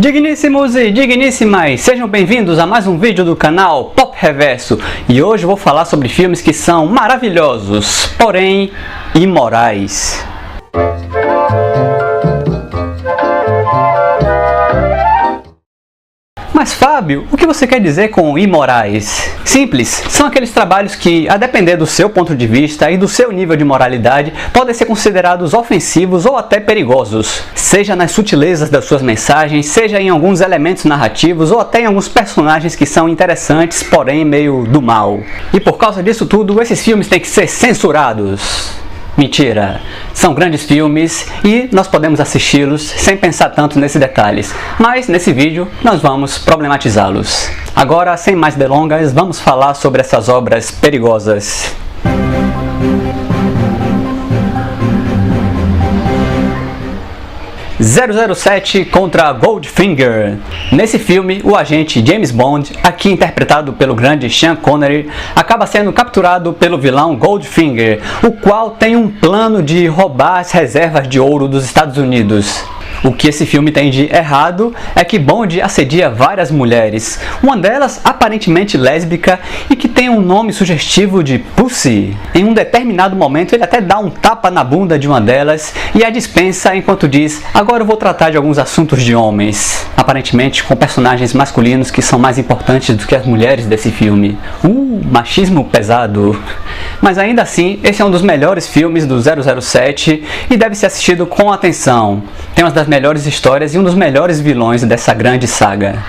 Digníssimos e digníssimas, sejam bem-vindos a mais um vídeo do canal Pop Reverso. E hoje eu vou falar sobre filmes que são maravilhosos, porém imorais. Mas Fábio, o que você quer dizer com imorais? Simples, são aqueles trabalhos que, a depender do seu ponto de vista e do seu nível de moralidade, podem ser considerados ofensivos ou até perigosos. Seja nas sutilezas das suas mensagens, seja em alguns elementos narrativos ou até em alguns personagens que são interessantes, porém meio do mal. E por causa disso tudo, esses filmes têm que ser censurados. Mentira! São grandes filmes e nós podemos assisti-los sem pensar tanto nesses detalhes, mas nesse vídeo nós vamos problematizá-los. Agora, sem mais delongas, vamos falar sobre essas obras perigosas. ...007 contra Goldfinger. Nesse filme, o agente James Bond, aqui interpretado pelo grande Sean Connery, acaba sendo capturado pelo vilão Goldfinger, o qual tem um plano de roubar as reservas de ouro dos Estados Unidos. O que esse filme tem de errado é que Bond assedia várias mulheres, uma delas aparentemente lésbica e que tem um nome sugestivo de Pussy. Em um determinado momento ele até dá um tapa na bunda de uma delas e a dispensa enquanto diz: agora eu vou tratar de alguns assuntos de homens. Aparentemente com personagens masculinos que são mais importantes do que as mulheres desse filme. Machismo pesado. Mas ainda assim, esse é um dos melhores filmes do 007 e deve ser assistido com atenção. Tem uma das melhores histórias e um dos melhores vilões dessa grande saga.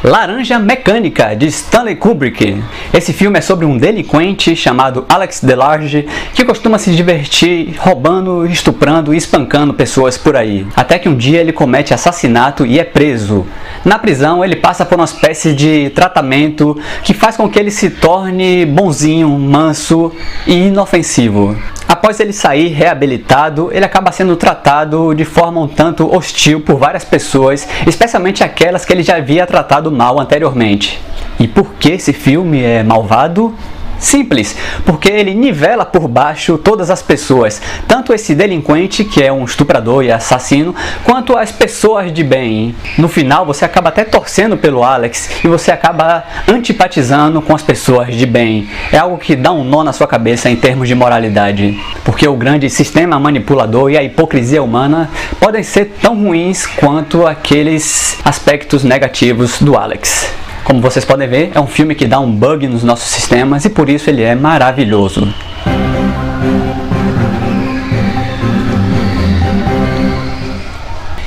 Laranja Mecânica, de Stanley Kubrick. Esse filme é sobre um delinquente chamado Alex DeLarge que costuma se divertir roubando, estuprando e espancando pessoas por aí. Até que um dia ele comete assassinato e é preso. Na prisão ele passa por uma espécie de tratamento que faz com que ele se torne bonzinho, manso e inofensivo. Após ele sair reabilitado, ele acaba sendo tratado de forma um tanto hostil por várias pessoas, especialmente aquelas que ele já havia tratado mal anteriormente. E por que esse filme é malvado? Simples, porque ele nivela por baixo todas as pessoas, tanto esse delinquente, que é um estuprador e assassino, quanto as pessoas de bem. No final você acaba até torcendo pelo Alex e você acaba antipatizando com as pessoas de bem. É algo que dá um nó na sua cabeça em termos de moralidade, porque o grande sistema manipulador e a hipocrisia humana podem ser tão ruins quanto aqueles aspectos negativos do Alex. Como vocês podem ver, é um filme que dá um bug nos nossos sistemas e por isso ele é maravilhoso.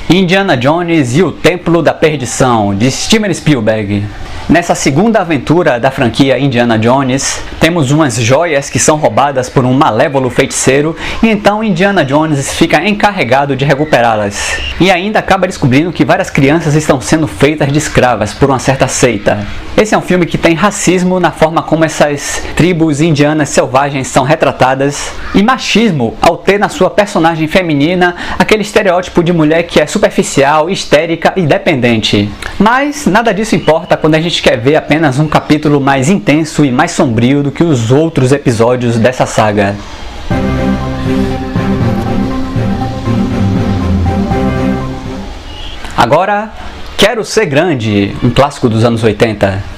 Indiana Jones e o Templo da Perdição, de Steven Spielberg. Nessa segunda aventura da franquia Indiana Jones, temos umas joias que são roubadas por um malévolo feiticeiro e então Indiana Jones fica encarregado de recuperá-las. E ainda acaba descobrindo que várias crianças estão sendo feitas de escravas por uma certa seita. Esse é um filme que tem racismo na forma como essas tribos indianas selvagens são retratadas e machismo ao ter na sua personagem feminina aquele estereótipo de mulher que é superficial, histérica e dependente. Mas nada disso importa quando a gente quer ver apenas um capítulo mais intenso e mais sombrio do que os outros episódios dessa saga. Agora, Quero Ser Grande, um clássico dos anos 80.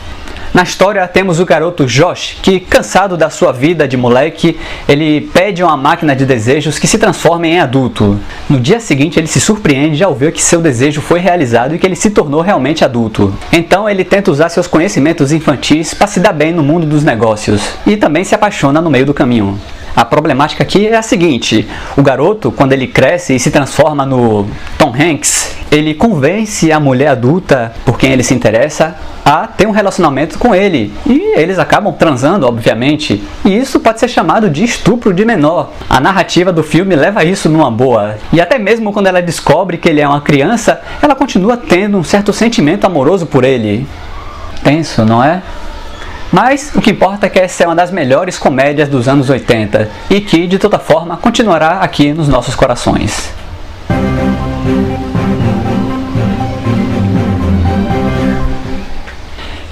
Na história temos o garoto Josh, que cansado da sua vida de moleque, ele pede uma máquina de desejos que se transforma em adulto. No dia seguinte ele se surpreende ao ver que seu desejo foi realizado e que ele se tornou realmente adulto. Então ele tenta usar seus conhecimentos infantis para se dar bem no mundo dos negócios e também se apaixona no meio do caminho. A problemática aqui é a seguinte: o garoto, quando ele cresce e se transforma no Tom Hanks, ele convence a mulher adulta por quem ele se interessa a ter um relacionamento com ele. E eles acabam transando, obviamente. E isso pode ser chamado de estupro de menor. A narrativa do filme leva isso numa boa. E até mesmo quando ela descobre que ele é uma criança, ela continua tendo um certo sentimento amoroso por ele. Tenso, não é? Mas o que importa é que essa é uma das melhores comédias dos anos 80 e que, de toda forma, continuará aqui nos nossos corações.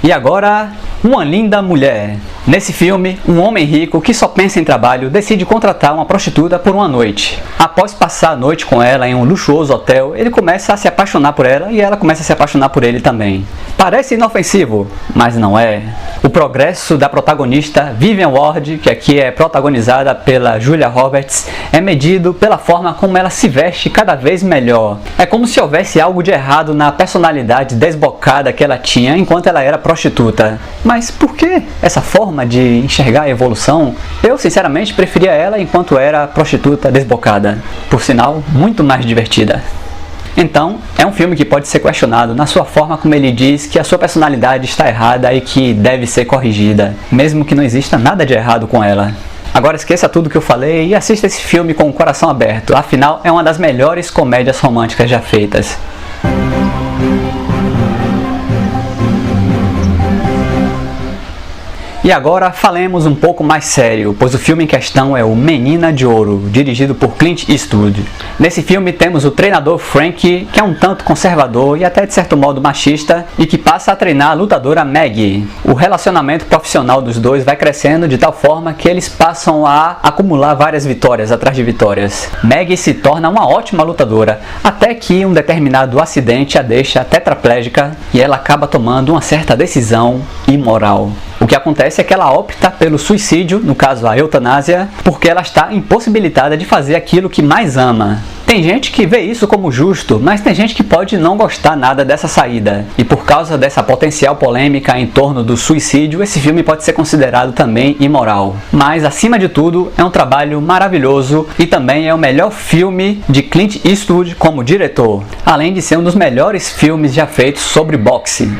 E agora, Uma Linda Mulher. Nesse filme, um homem rico que só pensa em trabalho decide contratar uma prostituta por uma noite. Após passar a noite com ela em um luxuoso hotel, ele começa a se apaixonar por ela e ela começa a se apaixonar por ele também. Parece inofensivo, mas não é. O progresso da protagonista Vivian Ward, que aqui é protagonizada pela Julia Roberts, é medido pela forma como ela se veste cada vez melhor. É como se houvesse algo de errado na personalidade desbocada que ela tinha enquanto ela era prostituta. Mas por que essa forma de enxergar a evolução? Eu sinceramente preferia ela enquanto era prostituta desbocada. Por sinal, muito mais divertida. Então, é um filme que pode ser questionado na sua forma como ele diz que a sua personalidade está errada e que deve ser corrigida, mesmo que não exista nada de errado com ela. Agora esqueça tudo que eu falei e assista esse filme com o coração aberto, afinal é uma das melhores comédias românticas já feitas. E agora falemos um pouco mais sério, pois o filme em questão é o Menina de Ouro, dirigido por Clint Eastwood. Nesse filme temos o treinador Frank, que é um tanto conservador e até de certo modo machista, e que passa a treinar a lutadora Maggie. O relacionamento profissional dos dois vai crescendo de tal forma que eles passam a acumular várias vitórias atrás de vitórias. Maggie se torna uma ótima lutadora, até que um determinado acidente a deixa tetraplégica e ela acaba tomando uma certa decisão imoral. O que acontece é que ela opta pelo suicídio, no caso a eutanásia, porque ela está impossibilitada de fazer aquilo que mais ama. Tem gente que vê isso como justo, mas tem gente que pode não gostar nada dessa saída. E por causa dessa potencial polêmica em torno do suicídio, esse filme pode ser considerado também imoral. Mas, acima de tudo, é um trabalho maravilhoso e também é o melhor filme de Clint Eastwood como diretor, além de ser um dos melhores filmes já feitos sobre boxe.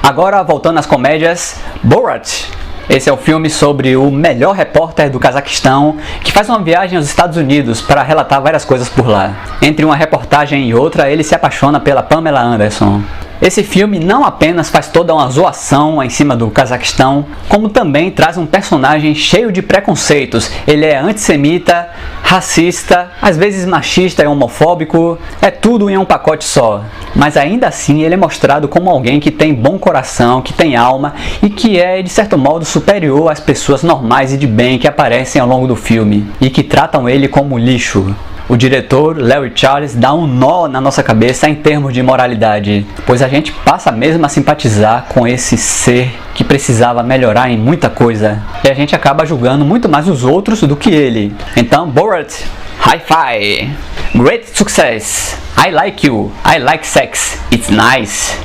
Agora, voltando às comédias, Borat. Esse é o filme sobre o melhor repórter do Cazaquistão que faz uma viagem aos Estados Unidos para relatar várias coisas por lá. Entre uma reportagem e outra, ele se apaixona pela Pamela Anderson. Esse filme não apenas faz toda uma zoação em cima do Cazaquistão, como também traz um personagem cheio de preconceitos. Ele é antissemita, racista, às vezes machista e homofóbico, é tudo em um pacote só. Mas ainda assim ele é mostrado como alguém que tem bom coração, que tem alma e que é de certo modo superior às pessoas normais e de bem que aparecem ao longo do filme e que tratam ele como lixo. O diretor, Larry Charles, dá um nó na nossa cabeça em termos de moralidade, pois a gente passa mesmo a simpatizar com esse ser que precisava melhorar em muita coisa, e a gente acaba julgando muito mais os outros do que ele. Então, Borat, hi-fi, great success, I like you, I like sex, it's nice.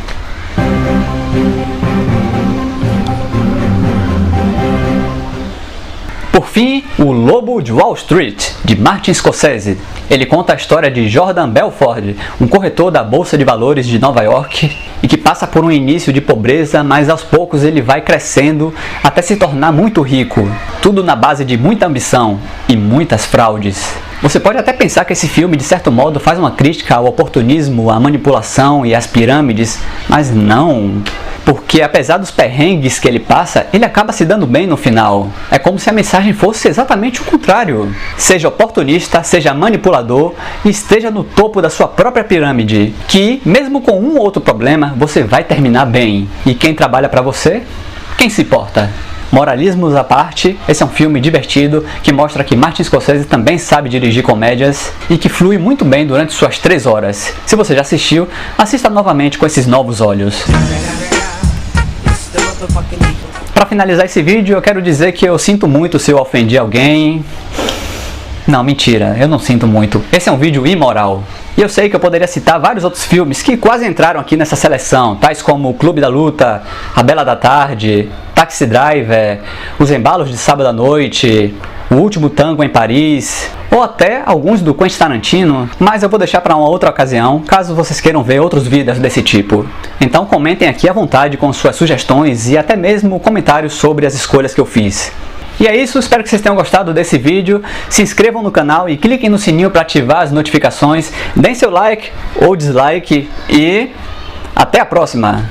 Por fim, O Lobo de Wall Street, de Martin Scorsese. Ele conta a história de Jordan Belfort, um corretor da Bolsa de Valores de Nova York, e que passa por um início de pobreza, mas aos poucos ele vai crescendo até se tornar muito rico. Tudo na base de muita ambição e muitas fraudes. Você pode até pensar que esse filme, de certo modo, faz uma crítica ao oportunismo, à manipulação e às pirâmides, mas não. Porque apesar dos perrengues que ele passa, ele acaba se dando bem no final. É como se a mensagem fosse exatamente o contrário. Seja oportunista, seja manipulador e esteja no topo da sua própria pirâmide, que, mesmo com um ou outro problema, você vai terminar bem. E quem trabalha para você? Quem se importa? Moralismos à parte, esse é um filme divertido que mostra que Martin Scorsese também sabe dirigir comédias e que flui muito bem durante suas 3 horas. Se você já assistiu, assista novamente com esses novos olhos. Para finalizar esse vídeo, eu quero dizer que eu sinto muito se eu ofendi alguém. Não, mentira, eu não sinto muito. Esse é um vídeo imoral. E eu sei que eu poderia citar vários outros filmes que quase entraram aqui nessa seleção, tais como O Clube da Luta, A Bela da Tarde, Taxi Driver, Os Embalos de Sábado à Noite, O Último Tango em Paris, ou até alguns do Quentin Tarantino, mas eu vou deixar para uma outra ocasião, caso vocês queiram ver outros vídeos desse tipo. Então comentem aqui à vontade com suas sugestões e até mesmo comentários sobre as escolhas que eu fiz. E é isso, espero que vocês tenham gostado desse vídeo. Se inscrevam no canal e cliquem no sininho para ativar as notificações. Deem seu like ou dislike e até a próxima!